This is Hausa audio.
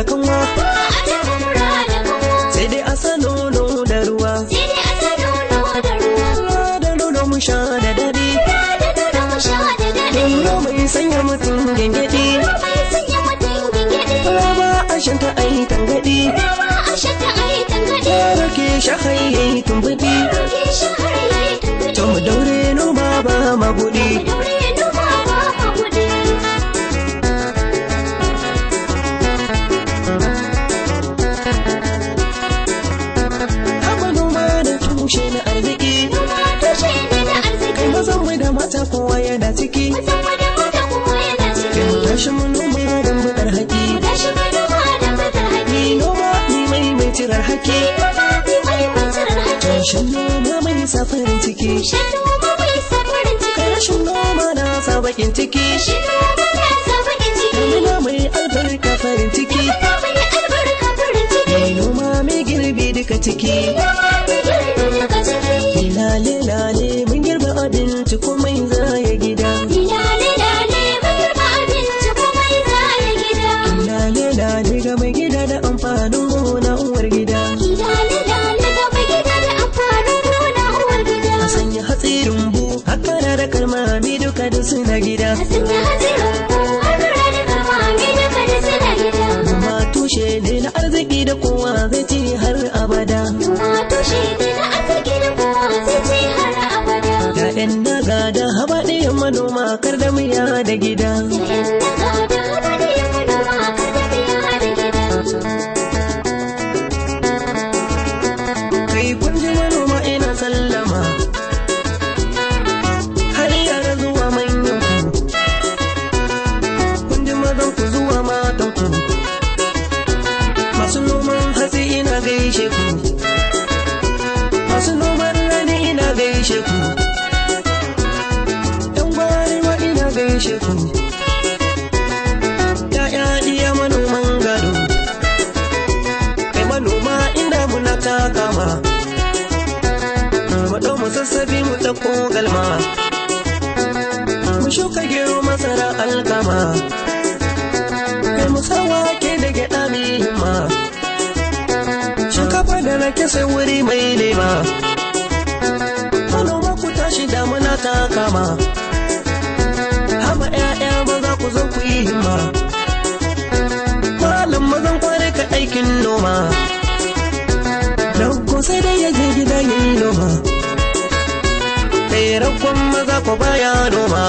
da kanwa, sai dai a sa nono da ruwa, da nono mu sha da daɗi, nono mai sanya mutum gengedi, raba a shanta ai tangaɗi, rake shahai yayi tumbuɗi, to mu daure noma ba maguɗi. Tushe na arziki, kai mazan mu da mata kowa yana ciki, kai mu tashi mu noma don buɗar haƙi, ni noma ni mai cirar haƙi, shan noma mai sa farin ciki, kai rashin noma na sa baƙin ciki, damina mai albarka farin ciki, ni noma mai girbi duka ciki. Lale lale mun girba abinci komai zaya gida. Lale lale ga mai gida da amfanin gona uwar gida. A sanya hatsi rumbu haka da kalmami duka da suna gida. Noma tushe ne na arziki da kowa zai ci har abada. Ya'yan naga da habaɗiyan manoma kar da miya da gida. Kai kun ji manoma ina sallama, har yara zuwa manyan ku, kun ji mazan ku zuwa matan ku, masu noman hatsi ina gaishe ku, masu noman rani ina gaishe ku, gaishe ku, ya'ya iya manoman gado, kai manoma inda muna ta kama, mu ɗau mu sassabi mu ɗauko galma, mu shuka gero masara alkama, kai mu sa wake da gyaɗa mai himma, shinkafa da rake sai wuri mai lema, manoma ku tashi da muna ta kama. Haba ƴaƴa maza ku zo ku yi himma, malam mazan kware ka aikin noma, rago sai dai ya je gida ya yi noma, kai ragon maza ku baya noma.